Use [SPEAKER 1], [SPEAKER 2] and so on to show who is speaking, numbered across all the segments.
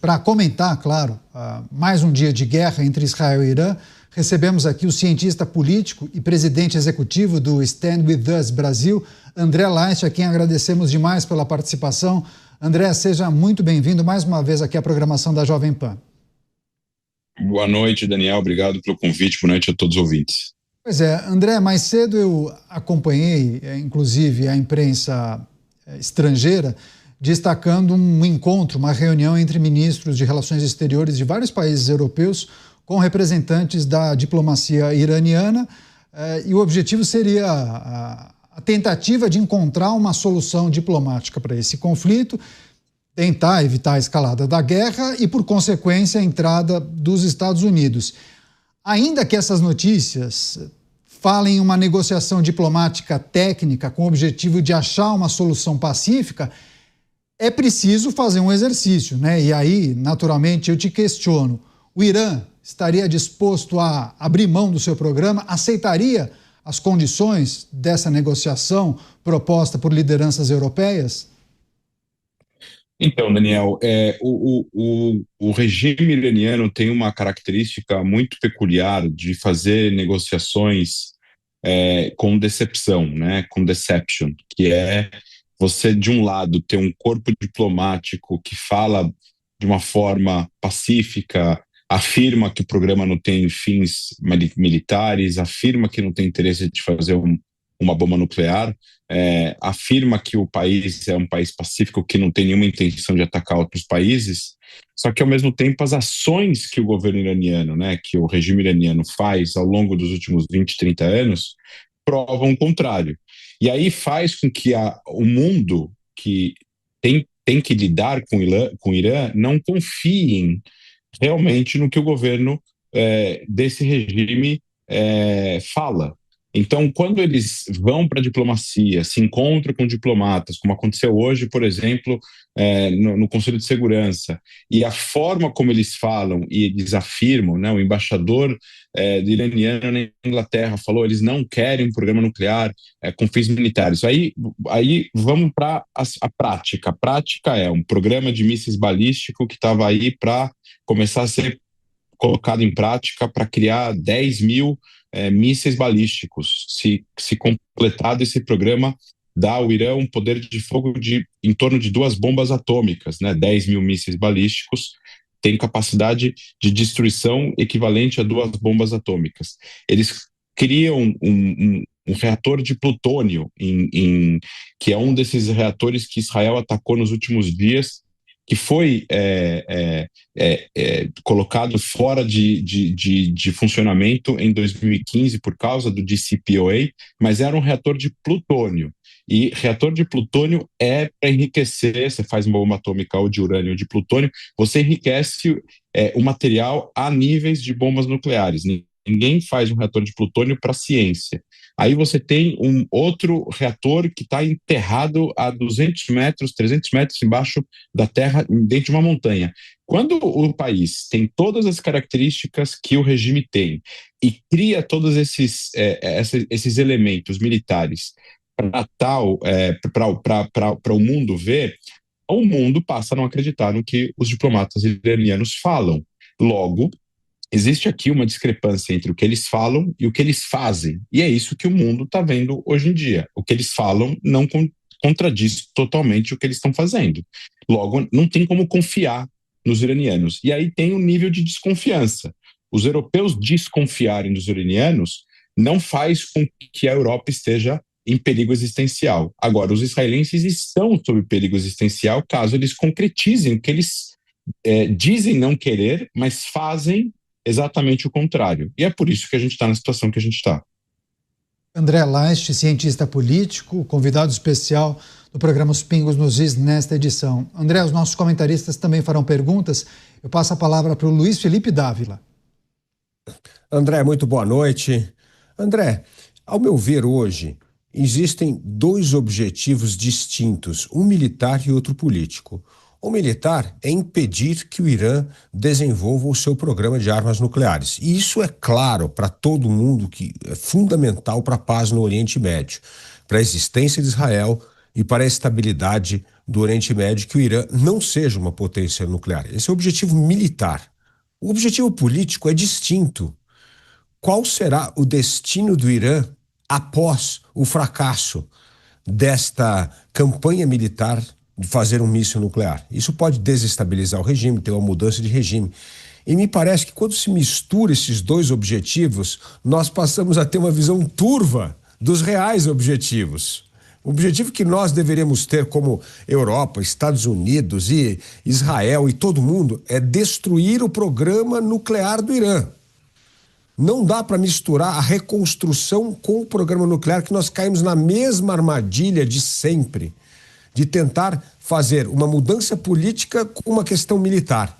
[SPEAKER 1] Para comentar, claro, mais um dia de guerra entre Israel e Irã, recebemos aqui o cientista político e presidente executivo do Stand With Us Brasil, André Laich, a quem agradecemos demais pela participação. André, seja muito bem-vindo mais uma vez aqui à programação da Jovem Pan.
[SPEAKER 2] Boa noite, Daniel. Obrigado pelo convite. Boa noite a todos os ouvintes.
[SPEAKER 1] Pois é, André, mais cedo eu acompanhei, inclusive, a imprensa estrangeira, destacando um encontro, uma reunião entre ministros de relações exteriores de vários países europeus com representantes da diplomacia iraniana, e o objetivo seria a tentativa de encontrar uma solução diplomática para esse conflito, tentar evitar a escalada da guerra e, por consequência, a entrada dos Estados Unidos. Ainda que essas notícias falem em uma negociação diplomática técnica com o objetivo de achar uma solução pacífica, é preciso fazer um exercício, né? E aí, naturalmente, eu te questiono, o Irã estaria disposto a abrir mão do seu programa, aceitaria as condições dessa negociação proposta por lideranças europeias?
[SPEAKER 2] Então, Daniel, o regime iraniano tem uma característica muito peculiar de fazer negociações com decepção, né? Com deception, que é você, de um lado, ter um corpo diplomático que fala de uma forma pacífica, afirma que o programa não tem fins militares, afirma que não tem interesse de fazer uma bomba nuclear, afirma que o país é um país pacífico que não tem nenhuma intenção de atacar outros países, só que, ao mesmo tempo, as ações que o governo iraniano, né, que o regime iraniano faz ao longo dos últimos 20, 30 anos, provam o contrário. E aí faz com que o mundo que tem que lidar com o Irã não confiem realmente no que o governo desse regime fala. Então, quando eles vão para a diplomacia, se encontram com diplomatas, como aconteceu hoje, por exemplo, no Conselho de Segurança, e a forma como eles falam e eles afirmam, né, o embaixador iraniano na Inglaterra falou, eles não querem um programa nuclear com fins militares. Aí vamos para a prática. A prática é um programa de mísseis balístico que estava aí para começar a ser colocado em prática para criar 10 mil mísseis balísticos. Se completado esse programa, dá ao Irã um poder de fogo em torno de 2 bombas atômicas, né? 10 mil mísseis balísticos têm capacidade de destruição equivalente a 2 bombas atômicas. Eles criam um reator de plutônio, que é um desses reatores que Israel atacou nos últimos dias, que foi colocado fora de funcionamento em 2015 por causa do JCPOA, mas era um reator de plutônio. E reator de plutônio é para enriquecer, você faz uma bomba atômica ou de urânio ou de plutônio, você enriquece o material a níveis de bombas nucleares. Ninguém faz um reator de plutônio para ciência. Aí você tem um outro reator que está enterrado a 200 metros, 300 metros embaixo da terra, dentro de uma montanha. Quando o país tem todas as características que o regime tem e cria todos esses elementos militares para o mundo ver, o mundo passa a não acreditar no que os diplomatas iranianos falam. Logo, existe aqui uma discrepância entre o que eles falam e o que eles fazem. E é isso que o mundo está vendo hoje em dia. O que eles falam não contradiz totalmente o que eles estão fazendo. Logo, não tem como confiar nos iranianos. E aí tem um nível de desconfiança. Os europeus desconfiarem dos iranianos não faz com que a Europa esteja em perigo existencial. Agora, os israelenses estão sob perigo existencial caso eles concretizem o que eles dizem não querer, mas fazem exatamente o contrário. E é por isso que a gente está na situação que a gente está.
[SPEAKER 1] André Laich, cientista político, convidado especial do programa Os Pingos nos Is nesta edição. André, os nossos comentaristas também farão perguntas. Eu passo a palavra para o Luiz Felipe Dávila.
[SPEAKER 3] André, muito boa noite. André, ao meu ver hoje, existem 2 objetivos distintos, um militar e outro político. O militar é impedir que o Irã desenvolva o seu programa de armas nucleares. E isso é claro para todo mundo que é fundamental para a paz no Oriente Médio, para a existência de Israel e para a estabilidade do Oriente Médio, que o Irã não seja uma potência nuclear. Esse é o objetivo militar. O objetivo político é distinto. Qual será o destino do Irã após o fracasso desta campanha militar de fazer um míssil nuclear? Isso pode desestabilizar o regime, ter uma mudança de regime. E me parece que quando se mistura esses dois objetivos, nós passamos a ter uma visão turva dos reais objetivos. O objetivo que nós deveríamos ter como Europa, Estados Unidos e Israel e todo mundo é destruir o programa nuclear do Irã. Não dá para misturar a reconstrução com o programa nuclear, que nós caímos na mesma armadilha de sempre, de tentar fazer uma mudança política com uma questão militar.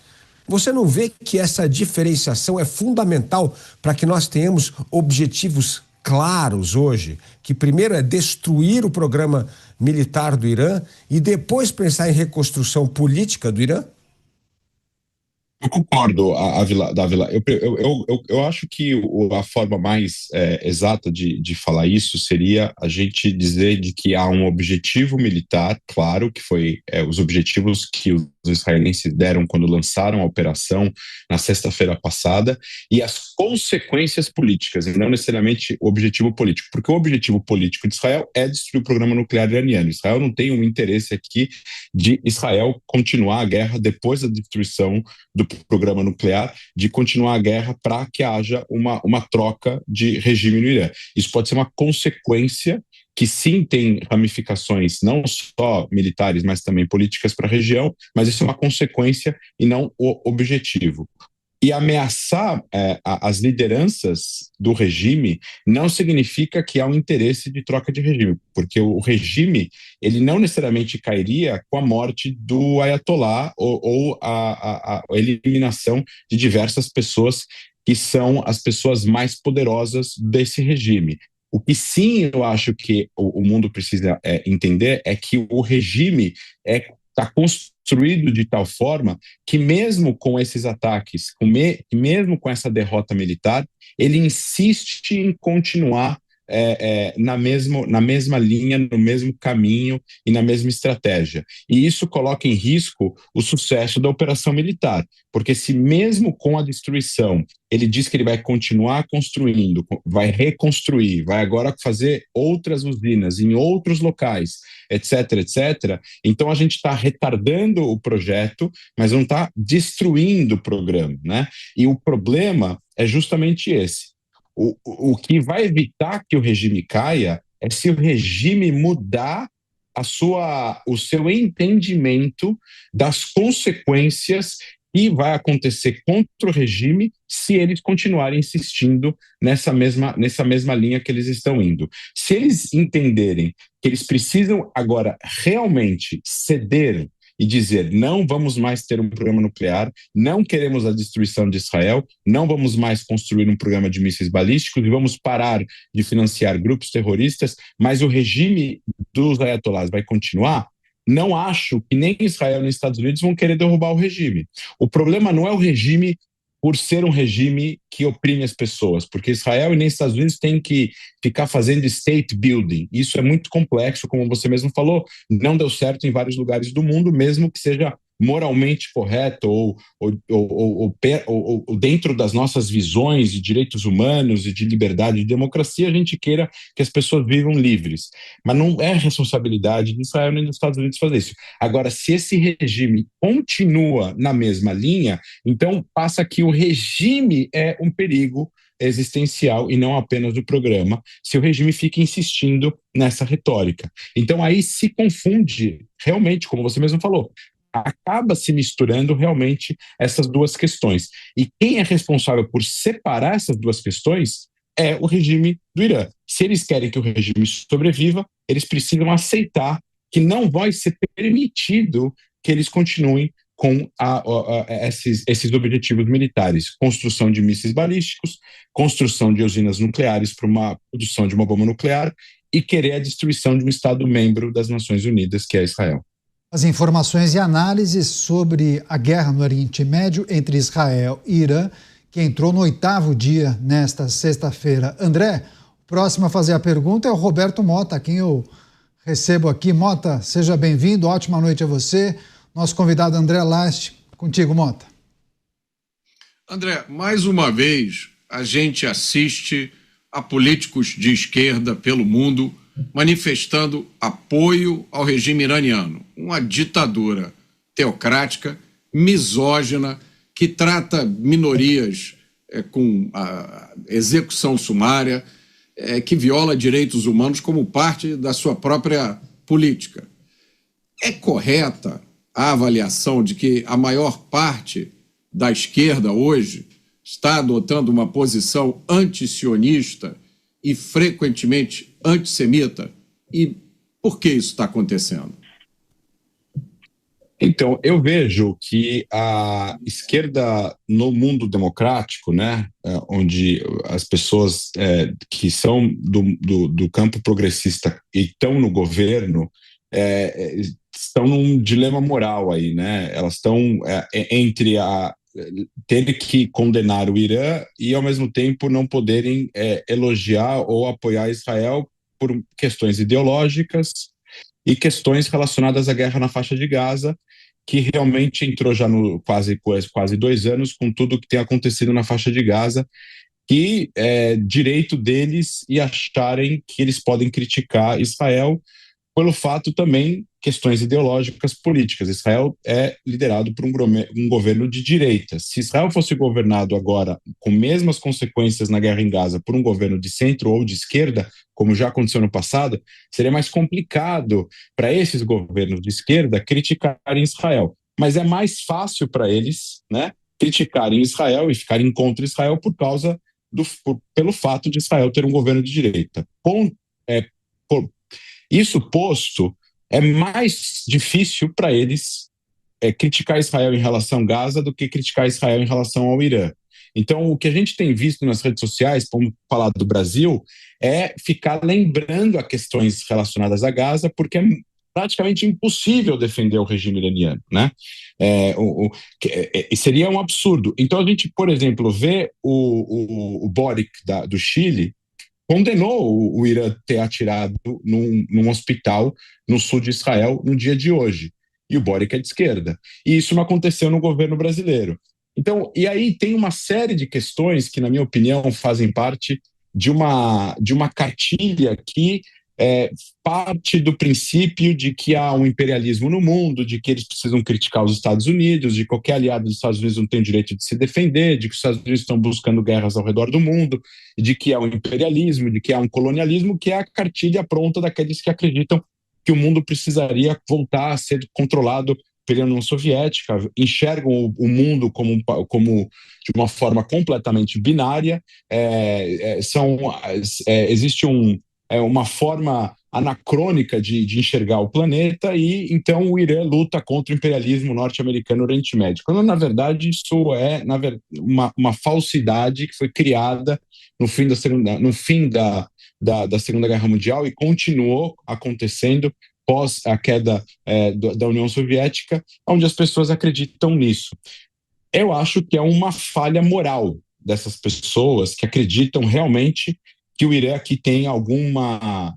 [SPEAKER 3] Você não vê que essa diferenciação é fundamental para que nós tenhamos objetivos claros hoje, que primeiro é destruir o programa militar do Irã e depois pensar em reconstrução política do Irã?
[SPEAKER 2] Eu concordo, Dávila. Eu acho que a forma mais exata de falar isso seria a gente dizer de que há um objetivo militar, claro, que foi os objetivos que os israelenses deram quando lançaram a operação na sexta-feira passada, e as consequências políticas, e não necessariamente o objetivo político, porque o objetivo político de Israel é destruir o programa nuclear iraniano. Israel não tem um interesse aqui de Israel continuar a guerra depois da destruição do programa nuclear, de continuar a guerra para que haja uma troca de regime no Irã. Isso pode ser uma consequência que sim tem ramificações não só militares, mas também políticas para a região, mas isso é uma consequência e não o objetivo. E ameaçar as lideranças do regime não significa que há um interesse de troca de regime, porque o regime ele não necessariamente cairia com a morte do Ayatollah ou a eliminação de diversas pessoas que são as pessoas mais poderosas desse regime. O que sim eu acho que o mundo precisa entender é que o regime está construído de tal forma que mesmo com esses ataques, mesmo com essa derrota militar, ele insiste em continuar na mesma linha, no mesmo caminho e na mesma estratégia. E isso coloca em risco o sucesso da operação militar, porque se mesmo com a destruição ele diz que ele vai continuar construindo, vai reconstruir, vai agora fazer outras usinas em outros locais, etc., etc., então a gente está retardando o projeto, mas não está destruindo o programa, né? E o problema é justamente esse. O que vai evitar que o regime caia é se o regime mudar o seu entendimento das consequências que vai acontecer contra o regime se eles continuarem insistindo nessa mesma linha que eles estão indo. Se eles entenderem que eles precisam agora realmente ceder e dizer, não vamos mais ter um programa nuclear, não queremos a destruição de Israel, não vamos mais construir um programa de mísseis balísticos e vamos parar de financiar grupos terroristas, mas o regime dos ayatollahs vai continuar, não acho que nem Israel nem Estados Unidos vão querer derrubar o regime. O problema não é o regime por ser um regime que oprime as pessoas, porque Israel e nem Estados Unidos têm que ficar fazendo state building. Isso é muito complexo, como você mesmo falou, não deu certo em vários lugares do mundo, mesmo que seja moralmente correto ou dentro das nossas visões de direitos humanos e de liberdade e democracia, a gente queira que as pessoas vivam livres. Mas não é responsabilidade de Israel nem dos Estados Unidos fazer isso. Agora, se esse regime continua na mesma linha, então passa que o regime é um perigo existencial e não apenas do programa, se o regime fica insistindo nessa retórica. Então aí se confunde realmente, como você mesmo falou, acaba se misturando realmente essas duas questões. E quem é responsável por separar essas duas questões é o regime do Irã. Se eles querem que o regime sobreviva, eles precisam aceitar que não vai ser permitido que eles continuem com esses objetivos militares, construção de mísseis balísticos, construção de usinas nucleares para uma produção de uma bomba nuclear e querer a destruição de um Estado membro das Nações Unidas, que é Israel.
[SPEAKER 1] As informações e análises sobre a guerra no Oriente Médio entre Israel e Irã, que entrou no 8º dia nesta sexta-feira. André, o próximo a fazer a pergunta é o Roberto Mota, a quem eu recebo aqui. Mota, seja bem-vindo, ótima noite a você. Nosso convidado André Last, contigo, Mota.
[SPEAKER 4] André, mais uma vez a gente assiste a políticos de esquerda pelo mundo manifestando apoio ao regime iraniano, uma ditadura teocrática, misógina, que trata minorias com a execução sumária, que viola direitos humanos como parte da sua própria política. É correta a avaliação de que a maior parte da esquerda hoje está adotando uma posição antisionista e frequentemente antissemita? E por que isso está acontecendo?
[SPEAKER 2] Então, eu vejo que a esquerda no mundo democrático, né, onde as pessoas que são do campo progressista e estão no governo, estão num dilema moral aí, né? Elas estão entre ter que condenar o Irã e, ao mesmo tempo, não poderem elogiar ou apoiar Israel por questões ideológicas e questões relacionadas à guerra na faixa de Gaza, que realmente entrou já no quase 2 anos com tudo que tem acontecido na faixa de Gaza, que é direito deles e acharem que eles podem criticar Israel pelo fato também questões ideológicas políticas. Israel é liderado por um governo de direita. Se Israel fosse governado agora com mesmas consequências na guerra em Gaza por um governo de centro ou de esquerda, como já aconteceu no passado, seria mais complicado para esses governos de esquerda criticarem Israel. Mas é mais fácil para eles, né, criticarem Israel e ficarem contra Israel pelo fato de Israel ter um governo de direita. Isso posto, é mais difícil para eles criticar Israel em relação a Gaza do que criticar Israel em relação ao Irã. Então, o que a gente tem visto nas redes sociais, vamos falar do Brasil, é ficar lembrando a questões relacionadas a Gaza, porque é praticamente impossível defender o regime iraniano, né? Seria um absurdo. Então, a gente, por exemplo, vê o Boric do Chile condenou o Irã ter atirado num hospital no sul de Israel no dia de hoje. E o Boric é de esquerda. E isso não aconteceu no governo brasileiro. Então, e aí tem uma série de questões que, na minha opinião, fazem parte de uma cartilha que parte do princípio de que há um imperialismo no mundo, de que eles precisam criticar os Estados Unidos, de que qualquer aliado dos Estados Unidos não tem o direito de se defender, de que os Estados Unidos estão buscando guerras ao redor do mundo, de que há um imperialismo, de que há um colonialismo, que é a cartilha pronta daqueles que acreditam que o mundo precisaria voltar a ser controlado pela União Soviética, enxergam o mundo como de uma forma completamente binária, existe uma forma anacrônica de enxergar o planeta, e então o Irã luta contra o imperialismo norte-americano no Oriente Médio. Quando, na verdade, isso é uma falsidade que foi criada no fim da Segunda Guerra Mundial e continuou acontecendo pós a queda da União Soviética, onde as pessoas acreditam nisso. Eu acho que é uma falha moral dessas pessoas que acreditam realmente que o Irã aqui tem alguma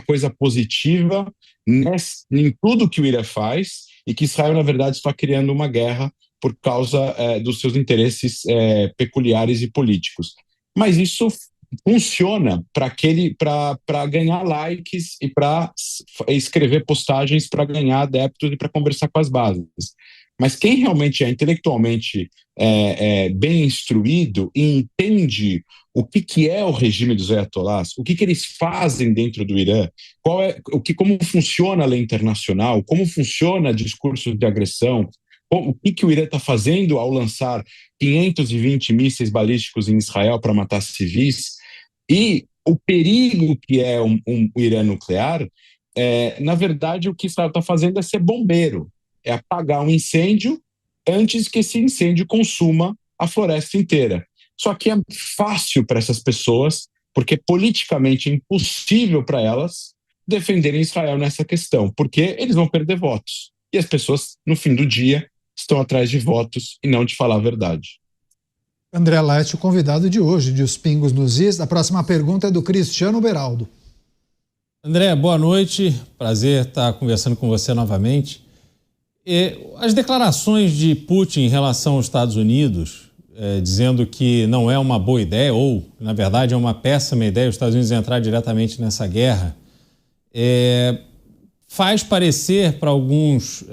[SPEAKER 2] coisa positiva em tudo que o Irã faz, e que Israel, na verdade, está criando uma guerra por causa dos seus interesses peculiares e políticos. Mas isso funciona para ganhar likes e para escrever postagens para ganhar adeptos e para conversar com as bases. Mas quem realmente é intelectualmente bem instruído e entende o que é o regime dos ayatollahs, o que eles fazem dentro do Irã, como funciona a lei internacional, como funciona discursos de agressão, o que o Irã está fazendo ao lançar 520 mísseis balísticos em Israel para matar civis, e o perigo que é um Irã nuclear, na verdade o que Israel está fazendo é ser bombeiro, é apagar um incêndio antes que esse incêndio consuma a floresta inteira. Só que é fácil para essas pessoas, porque politicamente é impossível para elas defenderem Israel nessa questão, porque eles vão perder votos. E as pessoas, no fim do dia, estão atrás de votos e não de falar a verdade.
[SPEAKER 1] André Last, o convidado de hoje, de Os Pingos nos Is. A próxima pergunta é do Cristiano Beraldo.
[SPEAKER 5] André, boa noite. Prazer estar conversando com você novamente. As declarações de Putin em relação aos Estados Unidos, dizendo que não é uma boa ideia, ou, na verdade, é uma péssima ideia os Estados Unidos entrar diretamente nessa guerra, faz parecer para alguns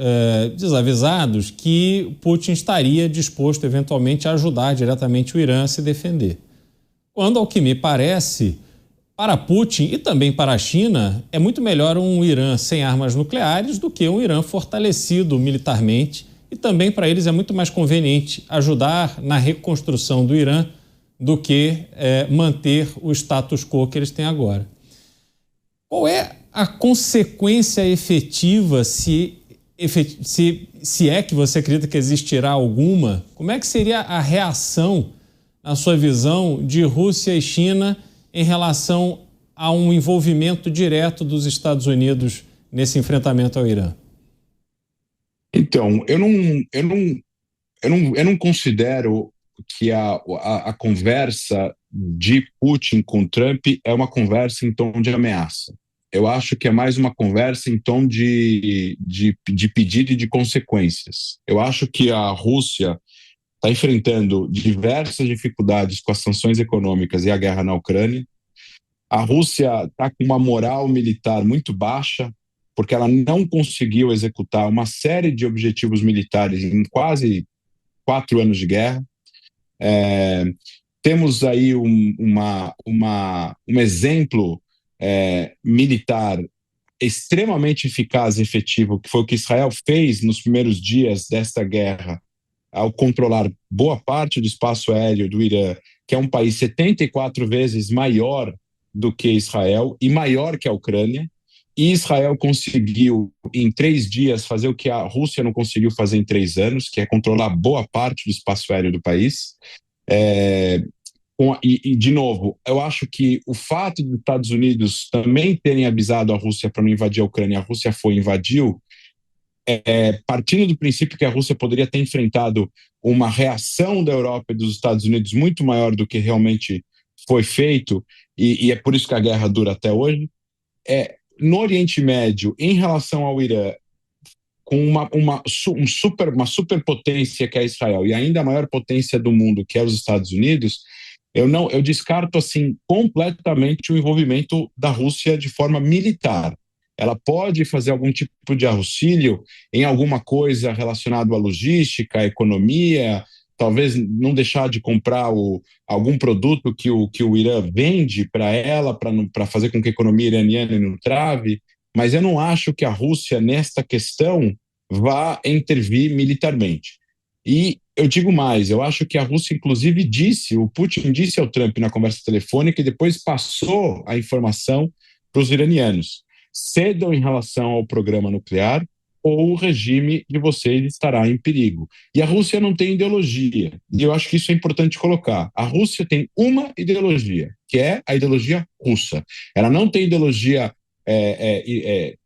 [SPEAKER 5] desavisados que Putin estaria disposto, eventualmente, a ajudar diretamente o Irã a se defender. Quando, ao que me parece, para Putin e também para a China, é muito melhor um Irã sem armas nucleares do que um Irã fortalecido militarmente. E também para eles é muito mais conveniente ajudar na reconstrução do Irã do que manter o status quo que eles têm agora. Qual é a consequência efetiva, se é que você acredita que existirá alguma? Como é que seria a reação, na sua visão, de Rússia e China em relação a um envolvimento direto dos Estados Unidos nesse enfrentamento ao Irã?
[SPEAKER 2] Então, eu não considero que a conversa de Putin com Trump é uma conversa em tom de ameaça. Eu acho que é mais uma conversa em tom de pedido e de consequências. Eu acho que a Rússia está enfrentando diversas dificuldades com as sanções econômicas e a guerra na Ucrânia. A Rússia está com uma moral militar muito baixa, porque ela não conseguiu executar uma série de objetivos militares em quase 4 anos de guerra. Temos aí um exemplo militar extremamente eficaz e efetivo, que foi o que Israel fez nos primeiros dias desta guerra, ao controlar boa parte do espaço aéreo do Irã, que é um país 74 vezes maior do que Israel e maior que a Ucrânia. E Israel conseguiu, em 3 dias, fazer o que a Rússia não conseguiu fazer em 3 anos, que é controlar boa parte do espaço aéreo do país. De novo, eu acho que o fato dos Estados Unidos também terem avisado a Rússia para não invadir a Ucrânia, a Rússia foi e invadiu, partindo do princípio que a Rússia poderia ter enfrentado uma reação da Europa e dos Estados Unidos muito maior do que realmente foi feito, e é por isso que a guerra dura até hoje. No Oriente Médio, em relação ao Irã, com uma superpotência que é Israel e ainda a maior potência do mundo, que é os Estados Unidos, eu descarto assim completamente o envolvimento da Rússia de forma militar. Ela pode fazer algum tipo de auxílio em alguma coisa relacionada à logística, à economia, talvez não deixar de comprar algum produto que o Irã vende para ela, para fazer com que a economia iraniana não trave, mas eu não acho que a Rússia, nesta questão, vá intervir militarmente. E eu digo mais, eu acho que a Rússia, inclusive, o Putin disse ao Trump na conversa telefônica e depois passou a informação para os iranianos: cedam em relação ao programa nuclear ou o regime de vocês estará em perigo. E a Rússia não tem ideologia, e eu acho que isso é importante colocar. A Rússia tem uma ideologia, que é a ideologia russa. Ela não tem ideologia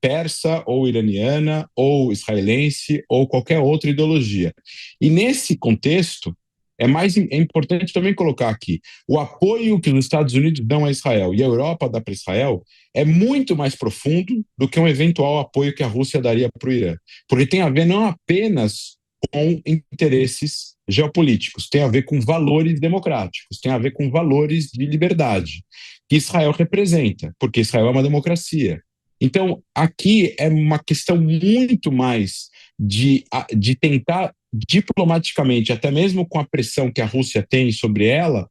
[SPEAKER 2] persa ou iraniana ou israelense ou qualquer outra ideologia. E nesse contexto, é importante também colocar aqui, o apoio que os Estados Unidos dão a Israel e a Europa dá para Israel é muito mais profundo do que um eventual apoio que a Rússia daria para o Irã. Porque tem a ver não apenas com interesses geopolíticos, tem a ver com valores democráticos, tem a ver com valores de liberdade, que Israel representa, porque Israel é uma democracia. Então, aqui é uma questão muito mais de tentar diplomaticamente, até mesmo com a pressão que a Rússia tem sobre ela,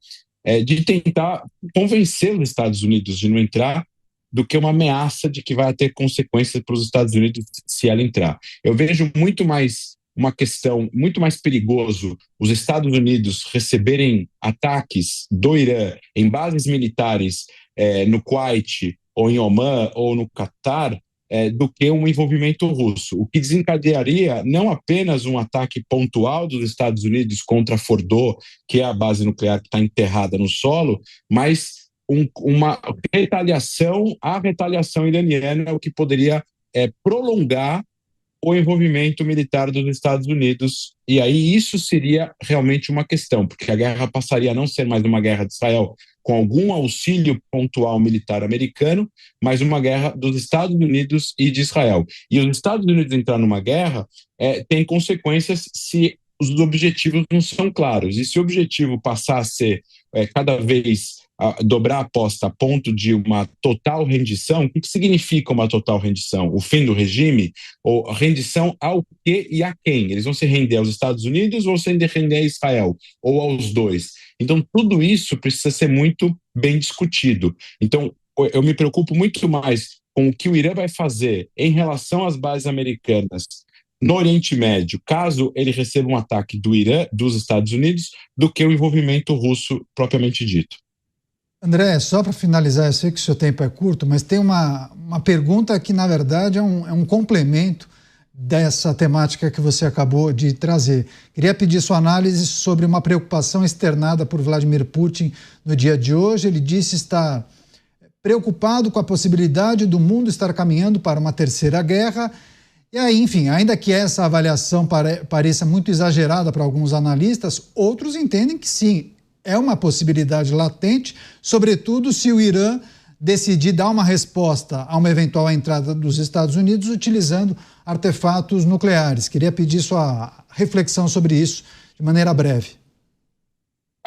[SPEAKER 2] de tentar convencer os Estados Unidos de não entrar, do que uma ameaça de que vai ter consequências para os Estados Unidos se ela entrar. Eu vejo muito mais uma questão, muito mais perigoso os Estados Unidos receberem ataques do Irã em bases militares no Kuwait, ou em Omã, ou no Catar, do que um envolvimento russo, o que desencadearia não apenas um ataque pontual dos Estados Unidos contra Fordow, que é a base nuclear que está enterrada no solo, mas uma retaliação à retaliação iraniana, o que poderia prolongar o envolvimento militar dos Estados Unidos. E aí isso seria realmente uma questão, porque a guerra passaria a não ser mais uma guerra de Israel com algum auxílio pontual militar americano, mas uma guerra dos Estados Unidos e de Israel. E os Estados Unidos entrar numa guerra tem consequências se os objetivos não são claros. E se o objetivo passar a ser cada vez dobrar a aposta a ponto de uma total rendição, o que significa uma total rendição? O fim do regime? Ou rendição ao quê e a quem? Eles vão se render aos Estados Unidos ou se render a Israel? Ou aos dois? Então, tudo isso precisa ser muito bem discutido. Então, eu me preocupo muito mais com o que o Irã vai fazer em relação às bases americanas no Oriente Médio, caso ele receba um ataque do Irã, dos Estados Unidos, do que o envolvimento russo propriamente dito.
[SPEAKER 1] André, só para finalizar, eu sei que o seu tempo é curto, mas tem uma pergunta que, na verdade, é um complemento dessa temática que você acabou de trazer. Queria pedir sua análise sobre uma preocupação externada por Vladimir Putin no dia de hoje. Ele disse estar preocupado com a possibilidade do mundo estar caminhando para uma terceira guerra. E aí, enfim, ainda que essa avaliação pareça muito exagerada para alguns analistas, outros entendem que sim, é uma possibilidade latente, sobretudo se o Irã decidir dar uma resposta a uma eventual entrada dos Estados Unidos utilizando artefatos nucleares. Queria pedir sua reflexão sobre isso de maneira breve.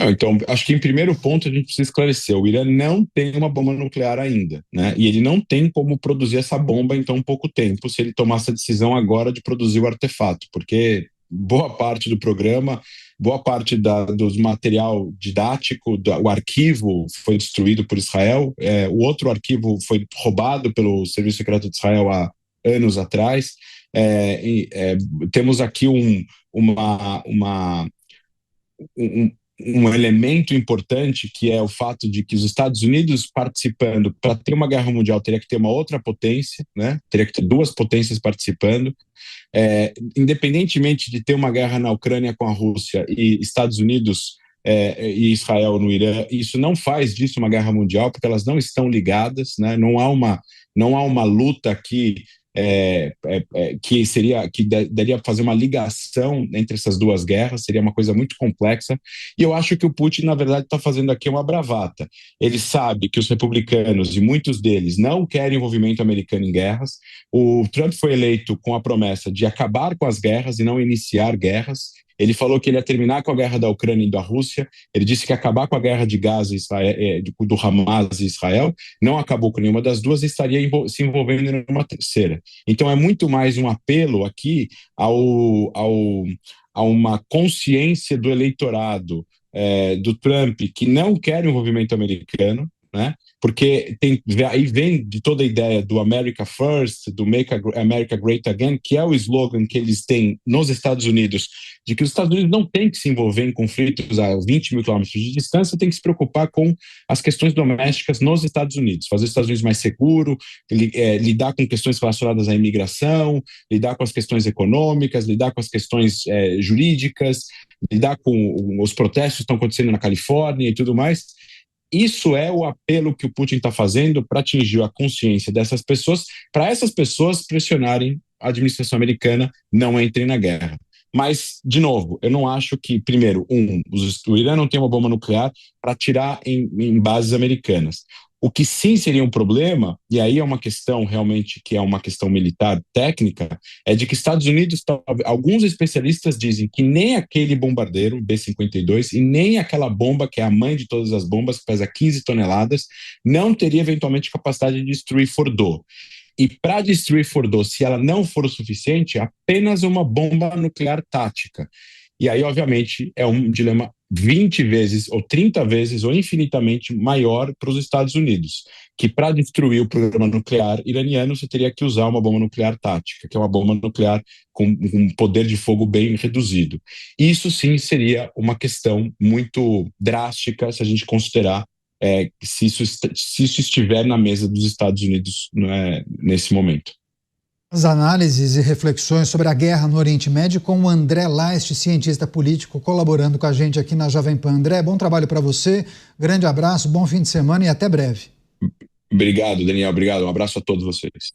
[SPEAKER 2] Então, acho que em primeiro ponto a gente precisa esclarecer, o Irã não tem uma bomba nuclear ainda, né? E ele não tem como produzir essa bomba em tão pouco tempo se ele tomar essa decisão agora de produzir o artefato, porque boa parte do programa, boa parte dos material didático, o arquivo foi destruído por Israel, o outro arquivo foi roubado pelo Serviço Secreto de Israel há anos atrás. Temos aqui um elemento importante, que é o fato de que os Estados Unidos participando, para ter uma guerra mundial, teria que ter uma outra potência, né? Teria que ter duas potências participando. Independentemente de ter uma guerra na Ucrânia com a Rússia e Estados Unidos e Israel no Irã, isso não faz disso uma guerra mundial, porque elas não estão ligadas, né? Não há uma luta aqui que daria para fazer uma ligação entre essas duas guerras, seria uma coisa muito complexa, e eu acho que o Putin, na verdade, está fazendo aqui uma bravata. Ele sabe que os republicanos, e muitos deles, não querem envolvimento americano em guerras. O Trump foi eleito com a promessa de acabar com as guerras e não iniciar guerras. Ele falou que ele ia terminar com a guerra da Ucrânia e da Rússia. Ele disse que ia acabar com a guerra de Gaza, do Hamas e Israel. Não acabou com nenhuma das duas e estaria se envolvendo em uma terceira. Então é muito mais um apelo aqui a uma consciência do eleitorado do Trump que não quer envolvimento americano, né? Porque aí vem de toda a ideia do America First, do Make America Great Again, que é o slogan que eles têm nos Estados Unidos, de que os Estados Unidos não têm que se envolver em conflitos a 20 mil quilômetros de distância, tem que se preocupar com as questões domésticas nos Estados Unidos, fazer os Estados Unidos mais seguro, lidar com questões relacionadas à imigração, lidar com as questões econômicas, lidar com as questões jurídicas, lidar com os protestos que estão acontecendo na Califórnia e tudo mais. Isso é o apelo que o Putin está fazendo para atingir a consciência dessas pessoas, para essas pessoas pressionarem a administração americana, não entrem na guerra. Mas, de novo, eu não acho que, primeiro, o Irã não tem uma bomba nuclear para atirar em bases americanas. O que sim seria um problema, e aí é uma questão realmente que é uma questão militar técnica, é de que Estados Unidos, alguns especialistas dizem que nem aquele bombardeiro B-52 e nem aquela bomba que é a mãe de todas as bombas, que pesa 15 toneladas, não teria eventualmente capacidade de destruir Fordow. E para destruir Fordow, se ela não for o suficiente, apenas uma bomba nuclear tática. E aí, obviamente, é um dilema 20 vezes, ou 30 vezes, ou infinitamente maior para os Estados Unidos, que para destruir o programa nuclear iraniano, você teria que usar uma bomba nuclear tática, que é uma bomba nuclear com um poder de fogo bem reduzido. Isso sim seria uma questão muito drástica se a gente considerar se isso estiver na mesa dos Estados Unidos nesse momento.
[SPEAKER 1] As análises e reflexões sobre a guerra no Oriente Médio com o André Laist, cientista político, colaborando com a gente aqui na Jovem Pan. André, bom trabalho para você, grande abraço, bom fim de semana e até breve.
[SPEAKER 2] Obrigado, Daniel, obrigado, um abraço a todos vocês.